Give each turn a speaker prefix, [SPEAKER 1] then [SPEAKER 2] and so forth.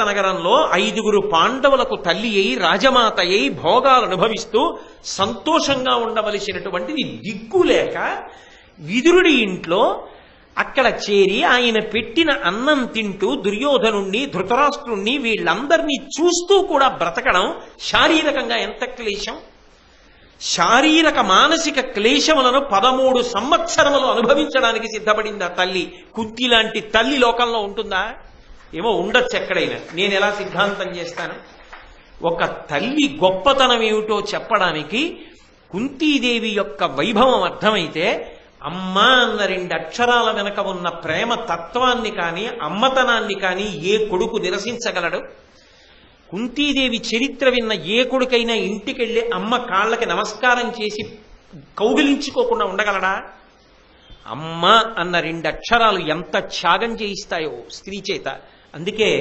[SPEAKER 1] నగరంలో 5గురు పాండవులకు తల్లి అయి రాజమాత అయి భోగాలు అనుభవిస్తూ సంతోషంగా ఉండవలసినటువంటిది దిక్కులేక విదురుడి ఇంట్లో అక్కడ చేరి ఆయన పెట్టిన అన్నం తింటూ దుర్యోధనుణ్ణి ధృతరాష్ట్రుణ్ణి వీళ్ళందరినీ చూస్తూ కూడా బ్రతకడం శారీరకంగా ఎంత క్లేశం. శారీరక మానసిక క్లేశములను 13 సంవత్సరములు అనుభవించడానికి సిద్ధపడింది ఆ తల్లి. కుంతి లాంటి తల్లి లోకంలో ఉంటుందా? ఏమో ఉండొచ్చు ఎక్కడైనా. నేను ఎలా సిద్ధాంతం చేస్తాను? ఒక తల్లి గొప్పతనం ఏమిటో చెప్పడానికి కుంతీదేవి యొక్క వైభవం అర్థమైతే అమ్మ అన్న 2 అక్షరాల వెనక ఉన్న ప్రేమ తత్వాన్ని కానీ అమ్మతనాన్ని కానీ ఏ కొడుకు నిరసించగలడు? కుంతీదేవి చరిత్ర విన్న ఏ కొడుకైనా ఇంటికెళ్ళి అమ్మ కాళ్ళకి నమస్కారం చేసి కౌగిలించుకోకుండా ఉండగలడా? అమ్మ అన్న 2 అక్షరాలు ఎంత త్యాగం చేయిస్తాయో స్త్రీ చేత. అందుకే